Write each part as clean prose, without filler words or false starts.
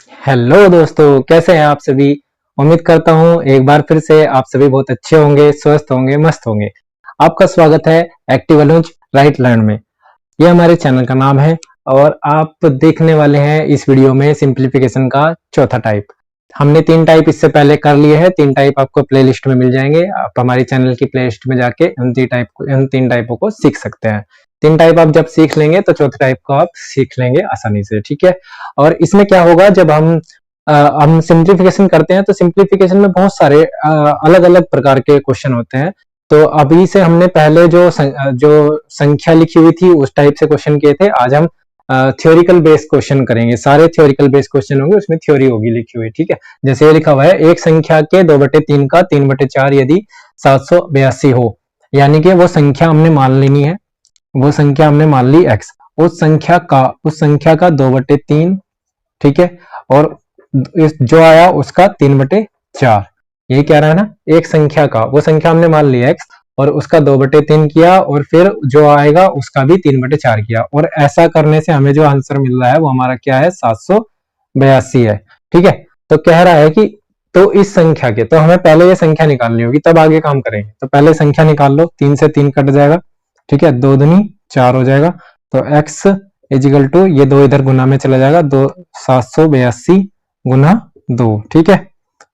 Hello दोस्तों, कैसे हैं आप सभी। उम्मीद करता हूँ एक बार फिर से आप सभी बहुत अच्छे होंगे, स्वस्थ होंगे, मस्त होंगे। आपका स्वागत है एक्टिव अनुज राइट लर्न में। ये हमारे चैनल का नाम है और आप देखने वाले हैं इस वीडियो में सिंप्लीफिकेशन का चौथा टाइप। हमने 3 टाइप इससे पहले कर लिए हैं। 3 टाइप आपको प्लेलिस्ट में मिल जाएंगे। आप हमारी चैनल की प्लेलिस्ट में जाके इन 3 टाइपों को सीख सकते हैं। 3 टाइप आप जब सीख लेंगे तो चौथे टाइप को आप सीख लेंगे आसानी से, ठीक है। और इसमें क्या होगा, जब हम सिंप्लीफिकेशन करते हैं तो सिंप्लीफिकेशन में बहुत सारे अलग अलग प्रकार के क्वेश्चन होते हैं। तो अभी से हमने पहले जो संख्या लिखी हुई थी उस टाइप से क्वेश्चन किए थे। आज हम थ्योरिकल बेस्ड क्वेश्चन करेंगे। सारे थ्योरिकल बेस्ड क्वेश्चन होंगे, उसमें थ्योरी होगी लिखी हुई, ठीक है। जैसे ये लिखा हुआ है, एक संख्या के 2/3 का 3/4 यदि 782 हो, यानी कि वो संख्या हमने मान लेनी है। वो संख्या हमने मान ली x, उस संख्या का 2/3, ठीक है। और जो आया उसका 3/4। यही कह रहा है ना, एक संख्या का, वो संख्या हमने मान ली x और उसका 2/3 किया और फिर जो आएगा उसका भी 3/4 किया। और ऐसा करने से हमें जो आंसर मिल रहा है वो हमारा क्या है, 782 है, ठीक है। तो कह रहा है कि तो इस संख्या के, तो हमें पहले ये संख्या निकालनी होगी तब आगे काम करेंगे। तो पहले संख्या निकाल लो, 3 से 3 कट जाएगा, ठीक है। 2 दूनी 4 हो जाएगा। तो x इजिकल टू, ये 2 इधर गुना में चला जाएगा, 782 गुना 2, ठीक है।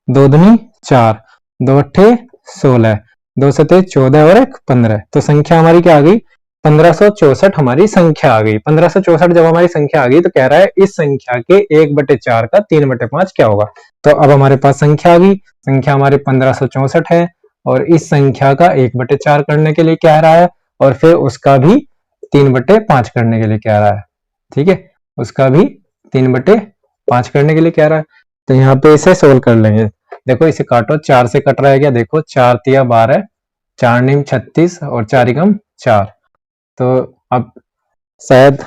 2 दूनी 4, 2 अट्ठे 16, 2 सते 14 और 1 15। तो संख्या हमारी क्या आ गई, 1564 हमारी संख्या आ गई। 1564 जब हमारी संख्या आ गई तो कह रहा है इस संख्या के 1/4 का 3/5 क्या होगा। तो अब हमारे पास संख्या आ गई। संख्या हमारी 1564 है और इस संख्या का 1/4 करने के लिए कह रहा है और फिर उसका भी 3/5 करने के लिए कह रहा है, ठीक है। उसका भी 3/5 करने के लिए कह रहा है। तो यहाँ पे इसे सोल्व कर लेंगे। देखो इसे काटो, 4 से कट रहा है क्या, देखो 4 तिया 12, 4 नीम 36 और 4 एकम 4। तो अब शायद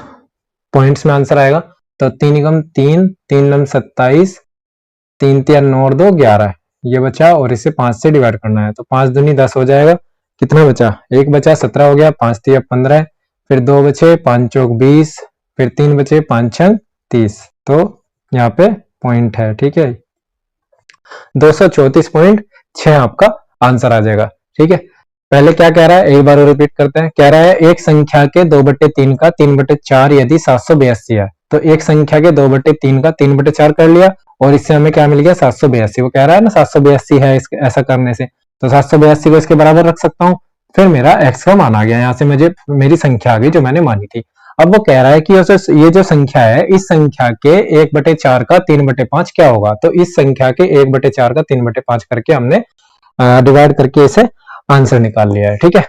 पॉइंट्स में आंसर आएगा। तो 3 एकम 3, 3 नम 27, 3 तिया 9 और 2 11, ये बचा। और इसे 5 से डिवाइड करना है तो 5 दूनी 10 हो जाएगा। कितना बचा, 1 बचा, 17 हो गया, 5 तिया 15, फिर 2 बचे, 5 चौक 20, फिर 3 बचे, 5 छंग 30। तो यहाँ पे पॉइंट है, ठीक है। 234.6 आपका आंसर आ जाएगा, ठीक है। पहले क्या कह रहा है, एक बार रिपीट करते हैं। कह रहा है एक संख्या के 2/3 का 3/4 यदि 782 है। तो एक संख्या के 2/3 का 3/4 कर लिया और इससे हमें क्या मिल गया, 782। वो कह रहा है ना 782 है, ऐसा करने से तो 782 को इसके बराबर रख सकता हूँ। फिर मेरा x का मान आ गया, यहाँ से मुझे मेरी संख्या आ गई जो मैंने मानी थी। अब वो कह रहा है कि ये जो संख्या है, इस संख्या के 1/4 का 3/5 क्या होगा। तो इस संख्या के 1/4 का 3/5 करके हमने डिवाइड करके इसे आंसर निकाल लिया है, ठीक है।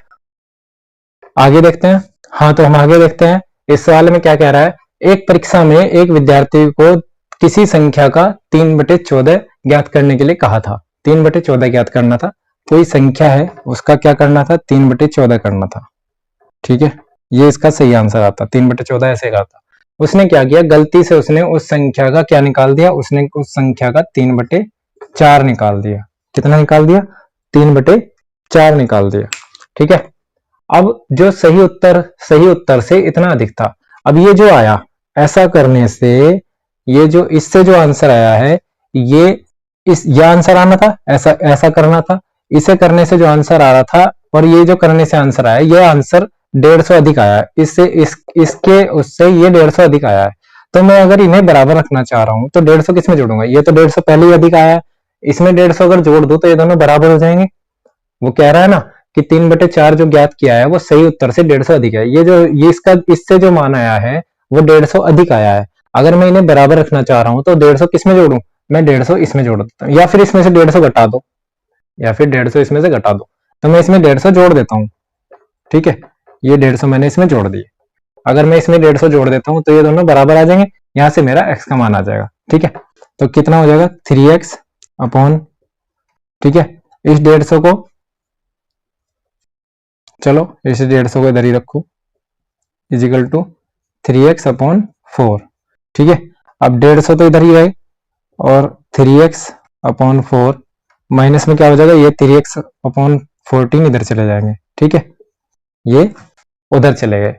आगे देखते हैं। हाँ, तो हम आगे देखते हैं। इस सवाल में क्या कह रहा है, एक परीक्षा में एक विद्यार्थी को किसी संख्या का 3/14 ज्ञात करने के लिए कहा था। 3/14 ज्ञात करना था। कोई संख्या है उसका क्या करना था, 3/14 करना था, ठीक है। ये इसका सही आंसर आता, 3/14 ऐसे कहा था। उसने क्या किया, गलती से उसने उस संख्या का क्या निकाल दिया, उसने उस संख्या का 3/4 निकाल दिया। कितना निकाल दिया, 3/4 निकाल दिया, ठीक है। अब जो सही उत्तर से इतना अधिक था। अब ये जो आया, ऐसा करने से ये जो इससे जो आंसर आया है, ये यह आंसर आना था, ऐसा ऐसा करना था। इसे करने से जो आंसर आ रहा था और ये जो करने से आंसर आया, ये आंसर 150 अधिक आया है। इसके उससे ये 150 अधिक आया है। तो मैं अगर इन्हें बराबर रखना चाह रहा हूं तो 150 किसमें जोड़ूंगा, ये तो 150 पहले ही अधिक आया है। इसमें 150 अगर जोड़ दो तो ये दोनों बराबर हो जाएंगे। वो कह रहा है ना कि 3/4 जो ज्ञात किया है वो सही उत्तर से 150 अधिक है। ये इसका इससे जो मान आया है वो 150 अधिक आया है। अगर मैं इन्हें बराबर रखना चाह रहा हूं तो 150 किसमें जोड़ू, मैं 150 इसमें जोड़ देता हूँ, या फिर इसमें से 150 घटा दो, या फिर 150 इसमें से घटा दो। तो मैं इसमें 150 जोड़ देता हूँ, ठीक है। ये 150 मैंने इसमें जोड़ दिए। अगर मैं इसमें 150 जोड़ देता हूँ तो ये दोनों बराबर आ जाएंगे। यहां से मेरा x का मान आ जाएगा, ठीक है। तो कितना हो जाएगा, 3x अपॉन, ठीक है। इस 150 को, चलो इस 150 को इधर ही रखो, इजिकल टू 3x अपॉन 4, ठीक है। अब 150 तो इधर ही रहे और 3x अपॉन 4 माइनस में क्या हो जाएगा, ये 3x अपॉन 14 इधर चले जाएंगे, ठीक है। ये उधर चले गए।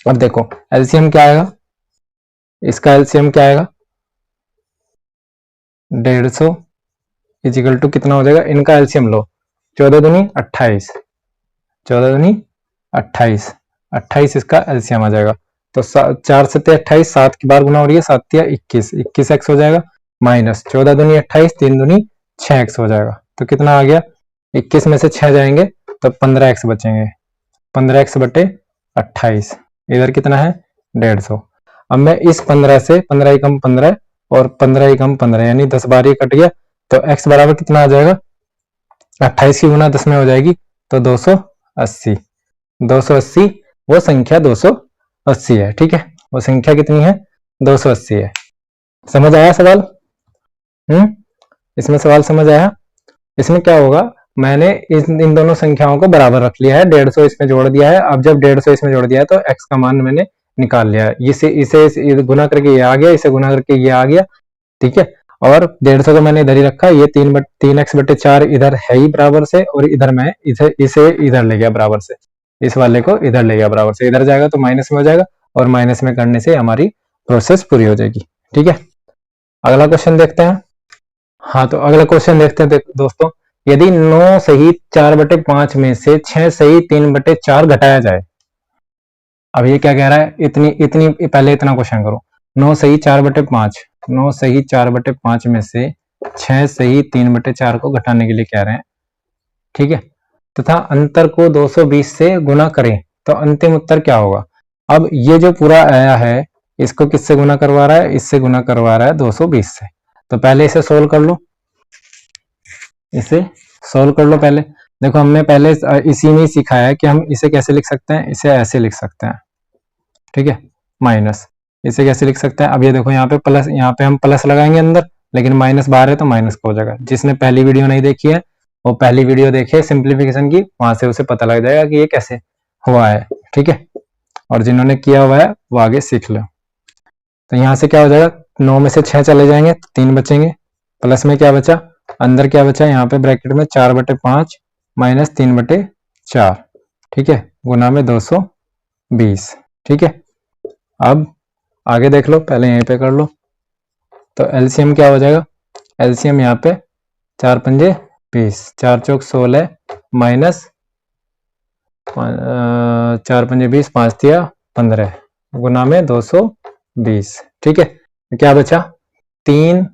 अब देखो एलसीएम क्या आएगा, इसका एलसीएम क्या आएगा, 150 इजिकल टू कितना हो जाएगा, इनका एलसीएम लो, 14 दूनी 28, 14 दूनी 28, 28 इसका एलसीएम आ जाएगा। तो 4 सत्ते 28, 7 की बार गुना हो रही है, 7 या 21, 21x हो जाएगा, माइनस 14 दूनी 28, 3 दूनी 6x हो जाएगा। तो कितना आ गया, 21 में से 6 जाएंगे तो 15x बचेंगे, 15x बटे 28, इधर कितना है 150। अब मैं इस 15 से 15 कम 15 और 15 कम 15 यानी 10 बार ये कट गया, तो x बराबर कितना आ जाएगा, 28 की गुना 10 में हो जाएगी तो 280, 280 वो संख्या 280 है। ठीक है, वो संख्या कितनी है, 280 है। समझ आया सवाल? इसमें सवाल समझ आया? इसमें क्या होगा, मैंने इन दोनों संख्याओं को बराबर रख लिया है, 150 इसमें जोड़ दिया है। अब जब 150 इसमें जोड़ दिया है तो x का मान मैंने निकाल लिया है, इसे गुना करके ये आ गया, इसे गुना करके ये आ गया। ठीक है, और 150 को मैंने इधर ही रखा, ये 3x बटे 4 इधर है ही बराबर से, और इधर मैं इसे इधर ले गया बराबर से, इस वाले को इधर ले गया बराबर से, इधर जाएगा तो माइनस में हो जाएगा, और माइनस में करने से हमारी प्रोसेस पूरी हो जाएगी। ठीक है, अगला क्वेश्चन देखते हैं। हाँ, तो अगला क्वेश्चन देखते हैं दोस्तों, यदि 9 सही 4/5 में से 6 सही 3/4 घटाया जाए। अब ये क्या कह रहा है, इतनी इतनी पहले इतना क्वेश्चन करो, 9 सही 4/5, 9 सही 4/5 में से 6 सही 3/4 को घटाने के लिए कह रहे हैं। ठीक है, तथा अंतर को 220 से गुना करें तो अंतिम उत्तर क्या होगा। अब ये जो पूरा आया है, इसको किससे गुना करवा रहा है, इससे गुना करवा रहा है 220 से। तो पहले इसे सोल्व कर लो, इसे सोल्व कर लो पहले। देखो हमने पहले इसी में सिखाया है कि हम इसे कैसे लिख सकते हैं, इसे ऐसे लिख सकते हैं। ठीक है, माइनस, इसे कैसे लिख सकते हैं, अब ये देखो यहाँ पे प्लस, यहाँ पे हम प्लस लगाएंगे अंदर, लेकिन माइनस बाहर है तो माइनस का हो जाएगा। जिसने पहली वीडियो नहीं देखी है वो पहली वीडियो देखे सिंप्लीफिकेशन की, वहां से उसे पता लग जाएगा कि ये कैसे हुआ है। ठीक है, और जिन्होंने किया हुआ है वो आगे सीख लो। तो यहाँ से क्या हो जाएगा, 9 में से 6 चले जाएंगे तो 3 बचेंगे, प्लस में क्या बचा, अंदर क्या बचा, यहाँ पे ब्रैकेट में 4/5 माइनस 3/4। ठीक है, गुना में 220। ठीक है, अब आगे देख लो, पहले यहीं पे कर लो। तो एलसीएम क्या हो जाएगा, एलसीएम यहाँ पे 4 पंजे 20, 4 चौक 16 माइनस 4 पंजे 20, 5 तिया 15 गुना में 220। ठीक है, तो क्या बचा, 3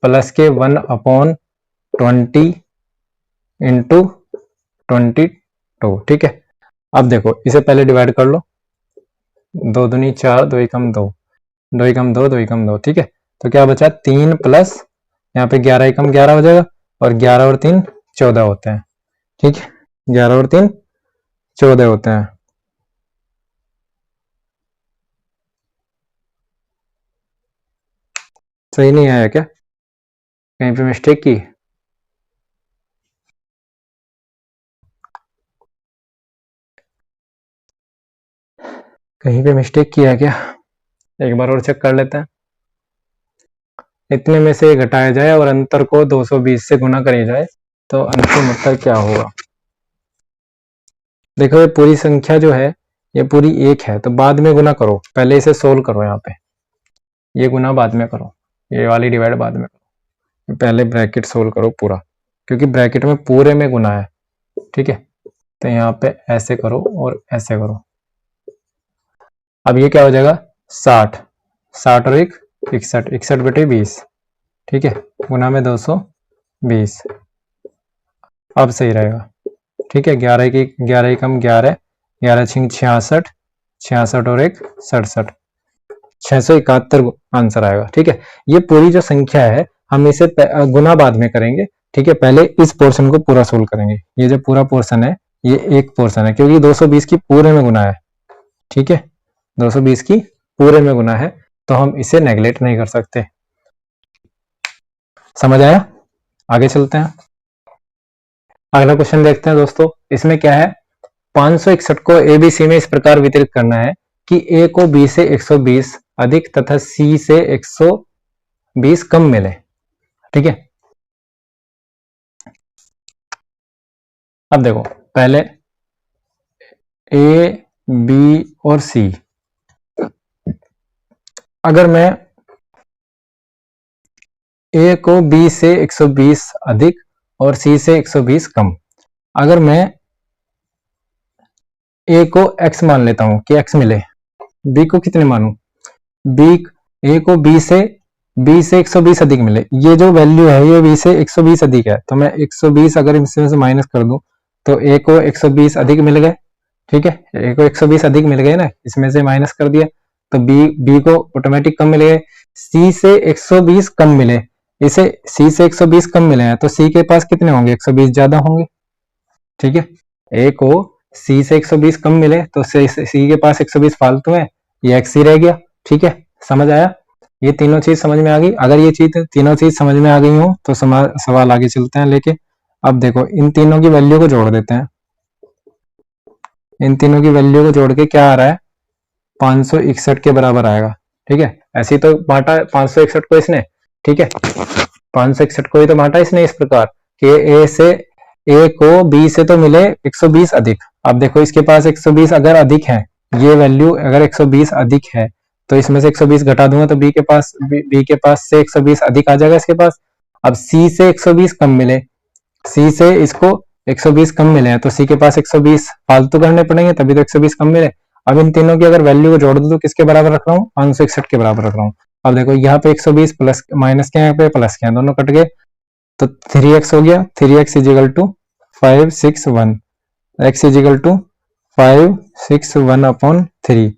प्लस के 1/20 इंटू 22। ठीक है, अब देखो इसे पहले डिवाइड कर लो, 2 दूनी 4, 2 एकम 2, 2 एकम 2, 2 एकम 2। ठीक है, तो क्या बचा, 3 प्लस यहाँ पे 11 एकम 11 हो जाएगा, और 11 और 3 14 होते हैं। ठीक है, 11 और 3 14 होते हैं। सही नहीं आया क्या, कहीं पे मिस्टेक की? कहीं पे मिस्टेक किया क्या, एक बार और चेक कर लेते हैं। इतने में से घटाया जाए और अंतर को 220 से गुना करी जाए तो अंतिम उत्तर क्या होगा। देखो ये पूरी संख्या जो है ये पूरी 1 है, तो बाद में गुना करो, पहले इसे सोल्व करो, यहाँ पे ये गुना बाद में करो, ये वाली डिवाइड बाद में करो, पहले ब्रैकेट सोल्व करो पूरा, क्योंकि ब्रैकेट में पूरे में गुना है। ठीक है, तो यहाँ पे ऐसे करो और ऐसे करो। अब ये क्या हो जाएगा, 60, 60 और 1 61, 61/20। ठीक है, गुना में 220, अब सही रहेगा। ठीक है, 11 की 11 कम 11, 11 छिंग 66, 66 और 1 67, 671 आंसर आएगा। ठीक है, ये पूरी जो संख्या है हम इसे गुना बाद में करेंगे। ठीक है, पहले इस पोर्शन को पूरा सोल्व करेंगे। ये जो पूरा पोर्शन है ये एक पोर्शन है, क्योंकि 220 की पूरे में गुना है। ठीक है, 220 की पूरे में गुना है, तो हम इसे नेगलेक्ट नहीं कर सकते। समझ आया? आगे चलते हैं, अगला क्वेश्चन देखते हैं दोस्तों। इसमें क्या है, 561 को एबीसी में इस प्रकार वितरित करना है कि ए को बी से 120 अधिक तथा सी से 120 कम मिले। ठीक है, अब देखो पहले ए बी और सी, अगर मैं ए को बी से 120 अधिक और सी से 120 कम। अगर मैं ए को x मान लेता हूं कि x मिले, बी को कितने मानूं, बी ए को बी से 120 अधिक मिले। ये जो वैल्यू है ये बी से 120 अधिक है, तो मैं 120 अगर इसमें से माइनस कर दूं तो ए को 120 अधिक मिल गए। ठीक है, ए को 120 अधिक मिल गए ना, इसमें से माइनस कर दिया तो बी को ऑटोमेटिक कम मिल गए। सी से 120 कम मिले, इसे सी से 120 कम मिले हैं तो सी के पास कितने होंगे, 120 ज्यादा होंगे। ठीक है, ए को सी से 120 कम मिले तो सी के पास 120 फालतू है, ये एक्स ही रह गया। ठीक है, समझ आया, ये तीनों चीज समझ में आ गई। अगर ये चीज तीनों चीज समझ में आ गई हो तो सवाल आगे चलते हैं लेके। अब देखो इन तीनों की वैल्यू को जोड़ देते हैं, इन तीनों की वैल्यू को जोड़ के क्या आ रहा है, 561 के बराबर आएगा। ठीक है, ऐसे ही तो बांटा 561 को इसने। ठीक है, 561 को ही तो बांटा इसने इस प्रकार कि ए को बी से तो मिले 120 अधिक। अब देखो इसके पास 120 अगर अधिक है, ये वैल्यू अगर 120 अधिक है तो इसमें से 120 घटा दूंगा तो बी के पास से 120 अधिक आ जाएगा इसके पास। अब सी से 120 कम मिले, सी से इसको 120 कम मिले हैं तो सी के पास 120 फालतू करने पड़ेंगे तभी तो 120 कम मिले। अब इन तीनों की अगर वैल्यू को जोड़ दो तो किसके बराबर रख रहा हूँ, 561 के बराबर रख रहा हूँ। अब देखो यहाँ पे 120 प्लस माइनस के, यहाँ पे प्लस के, दोनों कट गए तो 3x हो गया। 3x equal to 561, x equal to 561 upon 3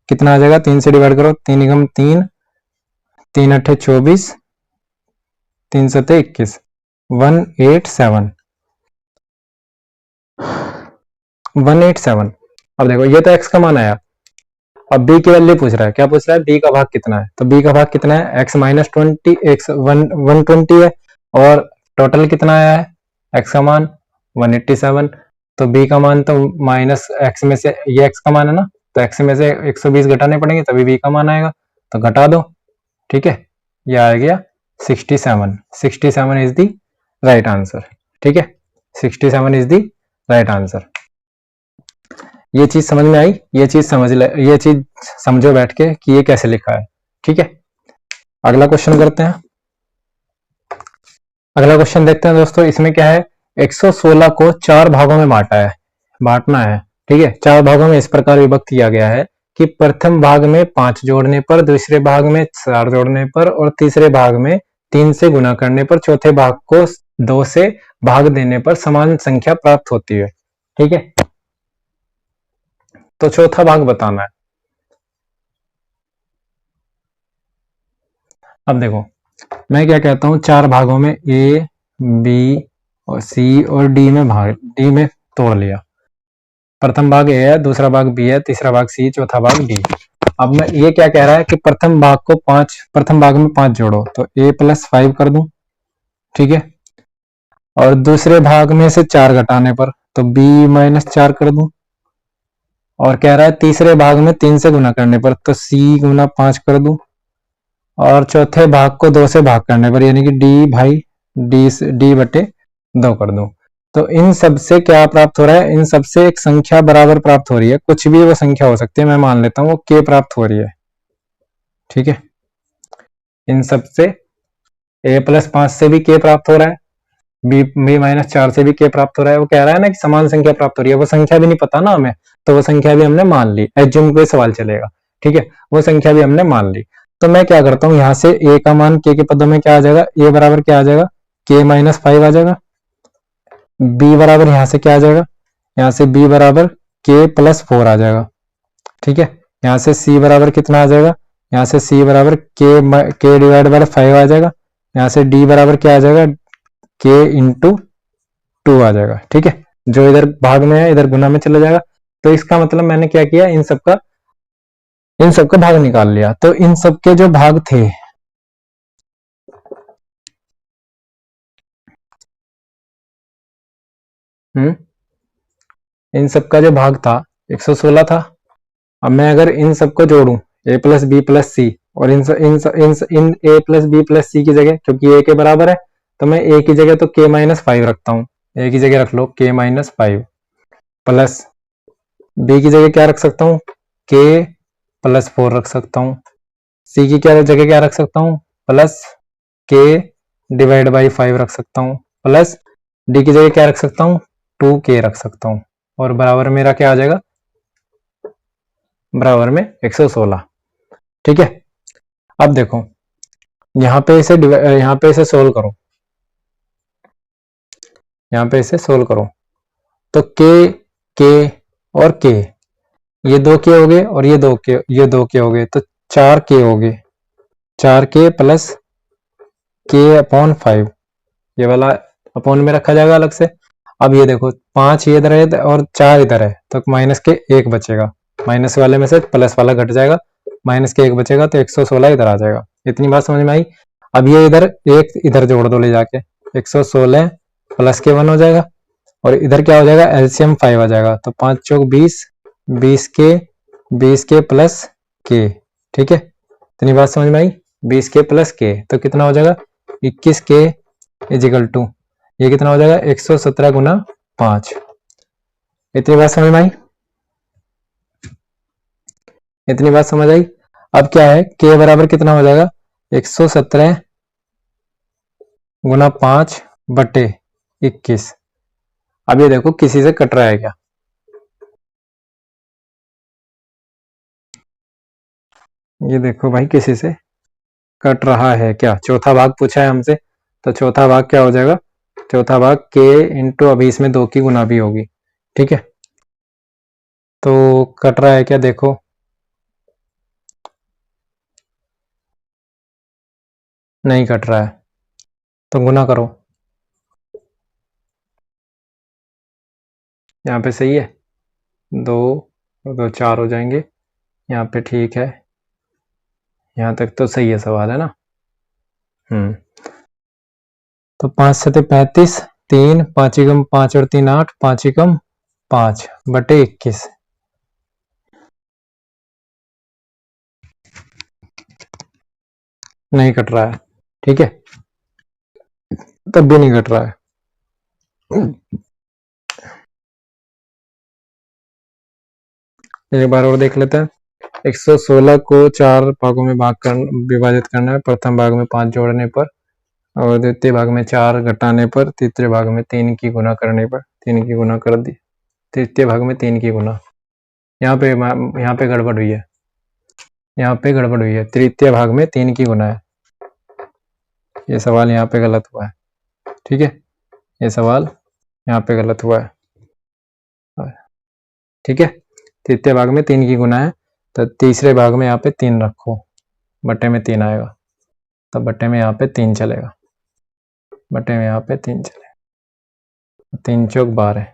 कितना आ जाएगा, 3 से डिवाइड करो, 3 एकम 3, 3 अट्ठे 24, 3 सत्ते 21, 187। अब देखो ये तो x का मान आया, अब b की वैल्यू पूछ रहा है, क्या पूछ रहा है, b का भाग कितना है। तो b का भाग कितना है, x माइनस 20, x 120 है और टोटल कितना आया है, x का मान 187। तो b का मान तो माइनस x में से, ये x का मान है ना, तो x में से 120 घटाने पड़ेंगे तभी b का मान आएगा, तो घटा दो। ठीक है, ये आ गया 67। 67 इज द राइट आंसर। ठीक है, 67 इज द राइट आंसर। ये चीज समझ में आई, ये चीज समझो बैठ के कि ये कैसे लिखा है। ठीक है, अगला क्वेश्चन करते हैं। अगला क्वेश्चन देखते हैं दोस्तों, इसमें क्या है, 116 को 4 भागों में बांटना है। ठीक है, 4 भागों में इस प्रकार विभक्त किया गया है कि प्रथम भाग में 5 जोड़ने पर, दूसरे भाग में 4 जोड़ने पर और तीसरे भाग में 3 से गुना करने पर, चौथे भाग को 2 से भाग देने पर समान संख्या प्राप्त होती है। ठीक है, तो चौथा भाग बताना है। अब देखो मैं क्या कहता हूं, 4 भागों में ए, बी और सी और डी में तोड़ लिया। प्रथम भाग ए है, दूसरा भाग बी है, तीसरा भाग सी, चौथा भाग डी। अब मैं ये क्या कह रहा है कि प्रथम भाग में 5 जोड़ो, तो a प्लस 5 कर दूं। ठीक है, और दूसरे भाग में से 4 घटाने पर तो b माइनस 4 कर दूं। और कह रहा है तीसरे भाग में 3 से गुना करने पर तो c गुना 5 कर दूं। और चौथे भाग को 2 से भाग करने पर यानी कि d बटे 2 कर दूं। तो इन सब से क्या प्राप्त हो रहा है, इन सब से एक संख्या बराबर प्राप्त हो रही है, कुछ भी वो संख्या हो सकती है, मैं मान लेता हूं वो k प्राप्त हो रही है। ठीक है, इन सब से a प्लस 5 से भी k प्राप्त हो रहा है, b माइनस 4 से भी k प्राप्त हो रहा है। वो कह रहा है ना कि समान संख्या प्राप्त हो रही है, वो संख्या भी नहीं पता ना हमें, तो वो संख्या भी हमने मान ली, एज्यूम पे सवाल चलेगा। ठीक है, वो संख्या भी हमने मान ली। तो मैं क्या करता हूँ, यहाँ से a का मान k के पदों में क्या आ जाएगा, a बराबर क्या आ जाएगा, k माइनस 5 आ जाएगा। b बराबर यहाँ से क्या आ जाएगा, यहाँ से b बराबर k प्लस 4 आ जाएगा। ठीक है, यहाँ से c बराबर कितना आ जाएगा, यहाँ से c बराबर k डिवाइड बाय 5 आ जाएगा। यहाँ से d बराबर क्या आ जाएगा, k इंटू 2 आ जाएगा। ठीक है, जो इधर भाग में है इधर गुना में चला जाएगा। तो इसका मतलब मैंने क्या किया, इन सबका भाग निकाल लिया। तो इन सबके जो भाग थे, इन सबका जो भाग था 116 था। अब मैं अगर इन सबको जोड़ूं, a प्लस बी प्लस सी, और इन ए प्लस बी प्लस सी की जगह, क्योंकि a के बराबर है तो मैं a की जगह तो k माइनस 5 रखता हूं, a की जगह रख लो k माइनस 5 प्लस b की जगह क्या रख सकता हूं, k प्लस 4 रख सकता हूं, c की क्या जगह क्या रख सकता हूं, प्लस k डिवाइड बाई 5 रख सकता हूँ, प्लस डी की जगह क्या रख सकता हूँ, 2k रख सकता हूँ, और बराबर मेरा क्या आ जाएगा, बराबर में 116। ठीक है, अब देखो यहाँ पे इसे सोल्व करो, यहाँ पे इसे सोल्व करो, तो के और के, ये 2k हो गए और ये 2k हो गए, तो 4k हो गए, 4k प्लस k अपॉन 5, ये वाला अपॉन में रखा जाएगा अलग से। अब ये देखो 5 ये इधर है और 4 इधर है, तो माइनस के 1 बचेगा, माइनस वाले में से प्लस वाला घट जाएगा, माइनस के 1 बचेगा, तो 116 इधर आ जाएगा। इतनी बात समझ में आई। अब ये इधर एक इधर जोड़ दो ले जाके, 116 प्लस के 1 हो जाएगा, और इधर क्या हो जाएगा, एलसीएम 5 आ जाएगा, तो 5 चौक 20, 20 के प्लस के। ठीक है, इतनी बात समझ में आई, 20 के प्लस के, तो कितना हो जाएगा, 21 के इजिकल टू, ये कितना हो जाएगा, 117 गुना 5। इतनी बात समझ में आई, इतनी बात समझ आई। अब क्या है, के बराबर कितना हो जाएगा, 117 गुना 5 बटे 21। अब ये देखो किसी से कट रहा है क्या, ये देखो भाई किसी से कट रहा है क्या, चौथा भाग पूछा है हमसे, तो चौथा भाग क्या हो जाएगा, चौथा भाग के इंटू, अभी इसमें 2 की गुना भी होगी। ठीक है, तो कट रहा है क्या, देखो नहीं कट रहा है, तो गुना करो, यहाँ पे सही है, 2 2 4 हो जाएंगे, यहाँ पे ठीक है, यहाँ तक तो सही है सवाल, है ना। तो 5 7 35, 3 5 एकम 5 और 3 8, 5 एकम 5 बटे 21। नहीं कट रहा है, ठीक है, तब भी नहीं कट रहा है। एक बार और देख लेते हैं, 116 को 4 भागों में विभाजित करना है, प्रथम भाग में 5 जोड़ने पर, और द्वितीय भाग में 4 घटाने पर, तीसरे भाग में 3 की गुना करने पर, 3 की गुना कर दी, तृतीय भाग में 3 की गुना, यहाँ पे गड़बड़ हुई है, यहाँ पे गड़बड़ हुई है, तृतीय भाग में 3 की गुना है, ये सवाल यहाँ पे गलत हुआ है। ठीक है, ये सवाल यहाँ पे गलत हुआ है। ठीक है, तृतीय भाग में 3 की गुना है, तो तीसरे भाग में यहाँ पे 3 रखो, बटे में 3 आएगा, तो बटे में यहाँ पे 3 चलेगा, बटे में यहाँ पे 3 चलेगा, 3 चौक 12,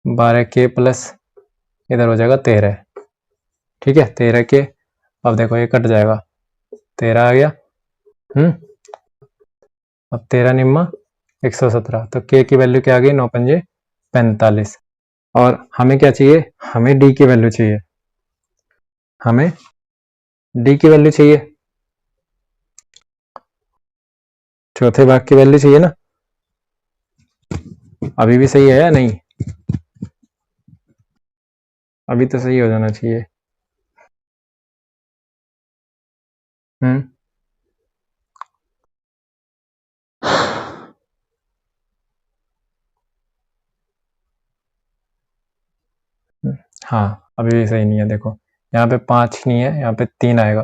12 के प्लस इधर हो जाएगा 13। ठीक है, 13 के, अब देखो ये कट जाएगा, 13 आ गया, अब 13 निम्मा 117, तो के की वैल्यू क्या आ गई, 9 पंजे 45, और हमें क्या चाहिए, हमें डी की वैल्यू चाहिए, हमें डी की वैल्यू चाहिए, चौथे भाग की वैल्यू चाहिए ना। अभी भी सही है या नहीं, अभी तो सही हो जाना चाहिए। हाँ, अभी भी सही नहीं है, देखो यहाँ पे 5 नहीं है, यहाँ पे 3 आएगा।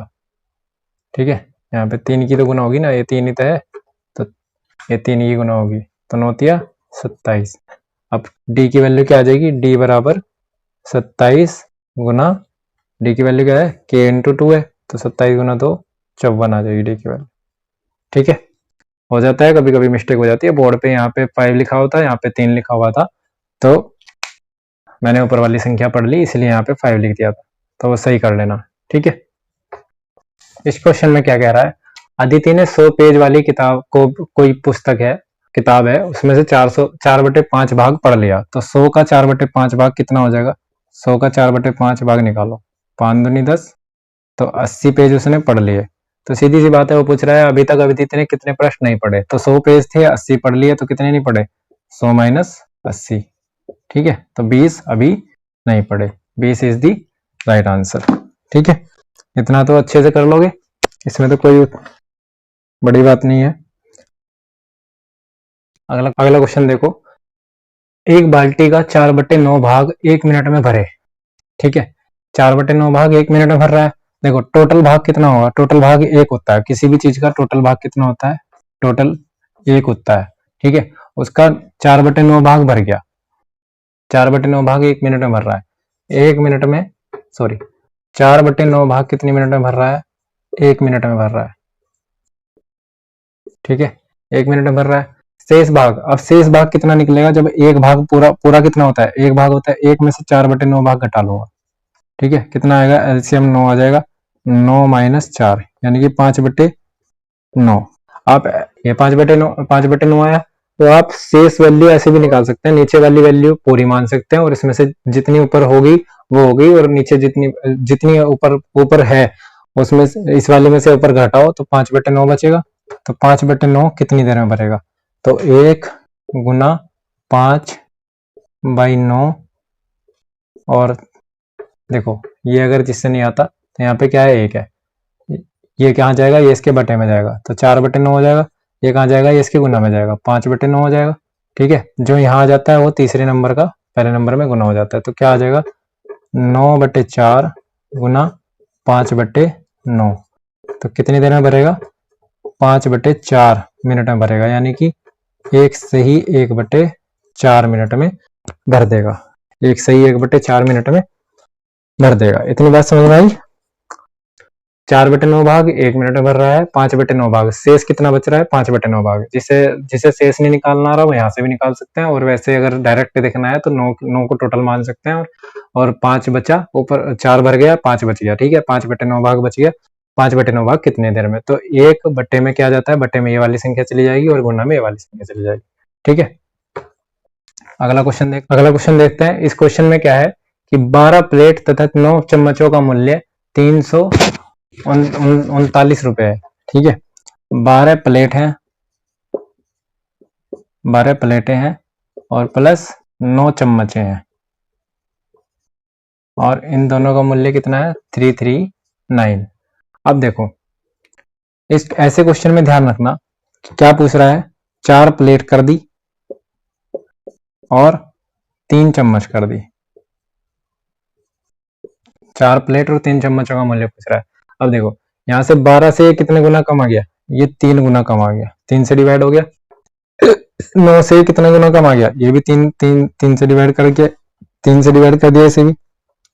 ठीक है, यहाँ पे 3 की तो गुना होगी ना, ये 3 ही तो है, तो ये 3 की गुना होगी, तो 9 तिया 27। अब डी की वैल्यू क्या आ जाएगी, डी बराबर 27 गुना, डी की वैल्यू क्या है, के इंटू 2 है, तो 27 गुना 2 54 आ जाएगी डी की वैल्यू। ठीक है, हो जाता है, कभी कभी मिस्टेक हो जाती है, बोर्ड पे यहाँ पे 5 लिखा होता है, यहाँ पे 3 लिखा हुआ था, तो मैंने ऊपर वाली संख्या पढ़ ली, इसलिए यहाँ पे 5 लिख दिया था, तो वो सही कर लेना। ठीक है, इस क्वेश्चन में क्या कह रहा है, अदिति ने 100 पेज वाली किताब को, कोई पुस्तक है, किताब है, उसमें से 4/5 भाग पढ़ लिया, तो 100 का 4/5 भाग कितना हो जाएगा, 100 का 4/5 भाग निकालो, 5 दूनी 10, तो 80 पेज उसने पढ़ लिए। तो सीधी सी बात है, वो पूछ रहा है अभी तक अदिति ने कितने प्रश्न नहीं पढ़े, तो 100 पेज थे, 80 पढ़ लिए, तो कितने नहीं पढ़े, 100 माइनस 80। ठीक है, तो 20 अभी नहीं पढ़े, 20 इज दी राइट आंसर। ठीक है, इतना तो अच्छे से कर लोगे, इसमें तो कोई बड़ी बात नहीं है। अगला अगला क्वेश्चन देखो, एक बाल्टी का 4/9 भाग 1 मिनट में भरे। ठीक है, 4/9 भाग 1 मिनट में भर रहा है। देखो टोटल भाग कितना होगा, टोटल भाग 1 होता है, किसी भी चीज का टोटल भाग कितना होता है, टोटल 1 होता है। ठीक है, उसका 4/9 भाग भर गया, 4/9 भाग 1 मिनट में भर रहा है, 1 मिनट में, सॉरी 4/9 भाग कितने मिनट में भर रहा है, 1 मिनट में भर रहा है। ठीक है, 1 मिनट में भर रहा है। शेष भाग, अब शेष भाग कितना निकलेगा, जब एक भाग पूरा पूरा कितना होता है, एक भाग होता है, एक में से 4/9 भाग घटा लूंगा। ठीक है, कितना आएगा, एलसीएम 9 आ जाएगा, 9-4 यानी कि 5/9। आप ये 5/9 आया, तो आप शेष वैल्यू ऐसे भी निकाल सकते हैं, नीचे वाली वैल्यू पूरी मान सकते हैं और इसमें से जितनी ऊपर होगी वो होगी, और नीचे जितनी जितनी ऊपर ऊपर है उसमें इस वाले में से ऊपर घटाओ तो 5/9 बचेगा। तो 5/9 कितनी देर में भरेगा, तो 1 गुना 5/9, और देखो ये अगर जिससे नहीं आता तो यहाँ पे क्या है, 1 है, ये कहाँ जाएगा, ये इसके बटे में जाएगा, तो 4/9 हो जाएगा। ये कहाँ जाएगा, ये इसके गुना में जाएगा, 5/9 हो जाएगा। ठीक है, जो यहाँ आ जाता है वो तीसरे नंबर का पहले नंबर में गुना हो जाता है, तो क्या आ जाएगा, 9/4 गुना 5/9, तो कितनी देर में भरेगा, 5/4 मिनट में भरेगा, यानी कि एक सही 1/4 मिनट में भर देगा, एक सही 1/4 मिनट में भर देगा। इतनी बात समझ में आई। 4/9 भाग 1 मिनट में भर रहा है, 5/9 भाग, शेष कितना बच रहा है, 5/9 भाग। जिसे जिसे शेष नहीं निकालना रहा वो यहाँ से भी निकाल सकते हैं, और वैसे अगर डायरेक्ट देखना है तो 9 को टोटल मान सकते हैं, और 5 बचा, ऊपर 4 भर गया, 5 बच गया। ठीक है, 5/9 भाग बच गया, 5/9 भाग कितने देर में, तो 1 बट्टे में क्या जाता है, बट्टे में ये वाली संख्या चली जाएगी और गुना में ये वाली संख्या चली जाएगी। ठीक है, अगला क्वेश्चन देखते हैं। इस क्वेश्चन में क्या है कि 12 प्लेट तथा 9 चम्मचों का मूल्य 339 रुपए है। ठीक है, 12 प्लेट है, 12 प्लेटें हैं और प्लस 9 चम्मचे हैं, और इन दोनों का मूल्य कितना है, 339। अब देखो इस ऐसे क्वेश्चन में ध्यान रखना, क्या पूछ रहा है, 4 प्लेट कर दी और 3 चम्मच कर दी, 4 प्लेट और 3 चम्मचों का मूल्य पूछ रहा है। अब देखो यहाँ से 12 से कितने गुना कम आ गया, ये 3 गुना कम आ गया, 3 से डिवाइड हो गया। 9 से कितने गुना कम आ गया, ये भी 3 से डिवाइड करके 3 से डिवाइड कर दिया, इसे भी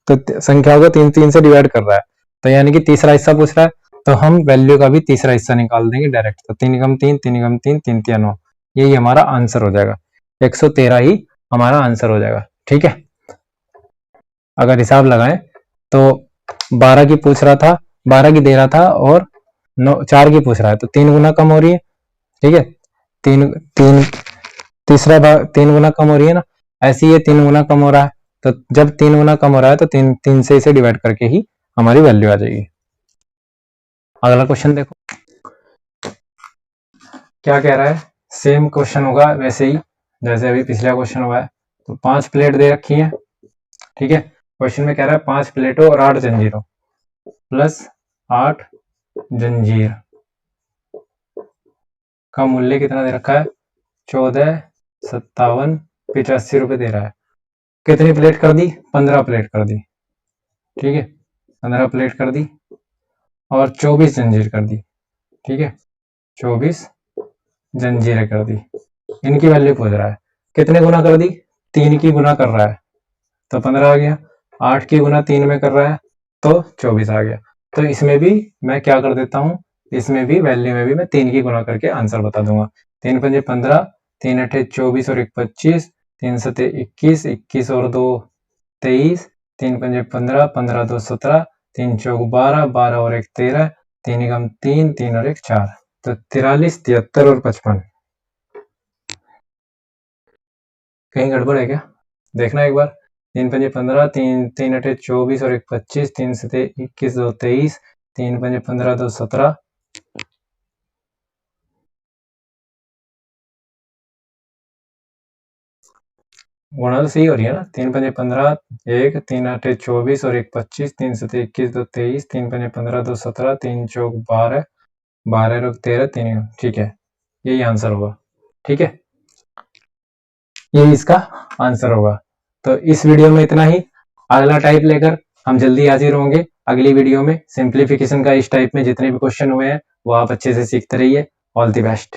तो संख्या को 3 से डिवाइड कर रहा है, तो यानी कि तीसरा हिस्सा पूछ रहा है, तो हम वैल्यू का भी तीसरा हिस्सा निकाल देंगे डायरेक्ट, तो 3 × 3 3 × 3 3 × 9, यही हमारा आंसर हो जाएगा, 113 ही हमारा आंसर हो जाएगा। ठीक है, अगर हिसाब लगाएं तो 12 की पूछ रहा था, 12 की दे रहा था, और 4 की पूछ रहा है, तो 3 गुना कम हो रही है। ठीक है, तीसरा भाग 3 गुना कम हो रही है ना, ऐसे ही ये 3 गुना कम हो रहा है, तो जब 3 गुना कम हो रहा है तो 3 से इसे डिवाइड करके ही हमारी वैल्यू आ जाएगी। अगला क्वेश्चन देखो क्या कह रहा है, सेम क्वेश्चन होगा वैसे ही जैसे अभी पिछला क्वेश्चन हुआ है। तो 5 प्लेट दे रखी है। ठीक है, क्वेश्चन में कह रहा है 5 प्लेटों और 8 जंजीरों प्लस 8 जंजीर का मूल्य कितना दे रखा है, 145785 रुपए दे रहा है। कितनी प्लेट कर दी, 15 प्लेट कर दी। ठीक है, 15 प्लेट कर दी और 24 जंजीर कर दी। ठीक है, 24 जंजीरें कर दी, इनकी वैल्यू पूछ रहा है, कितने गुना कर दी, 3 की गुना कर रहा है तो 15 आ गया, 8 की गुना 3 में कर रहा है तो 24 आ गया। तो इसमें भी मैं क्या कर देता हूँ, इसमें भी वैल्यू में भी मैं 3 की गुना करके आंसर बता दूंगा। 3 पंजे 15, 3 अठे 24 और 1 25, 3 सते 21, 21 और 2 23, 3 पंजे 15, 15 2 17, 3 चौक 12, 12 और 1 13, 3 एकम 3, 3 और 1 4, तो 43, 73 और 55। कहीं गड़बड़ है क्या, देखना एक बार। 3 पंजे 15, 3 अठे 24 और 1 25, 3 सते 21 2 23, 3 पंजे 15 2 17, गुणा तो सही हो रही है ना, 3 पंजे 15, 1, 3 अठे 24 और 1 25, 3 सते 21 2 23, 3 पंजे 15 2 17, 3 चौक 12, 12 और 13, 3, ठीक है, यही आंसर होगा। ठीक है, ये इसका आंसर होगा। तो इस वीडियो में इतना ही। अगला टाइप लेकर हम जल्दी हाजिर होंगे अगली वीडियो में। सिंप्लीफिकेशन का इस टाइप में जितने भी क्वेश्चन हुए हैं वो आप अच्छे से सीखते रहिए। All the best.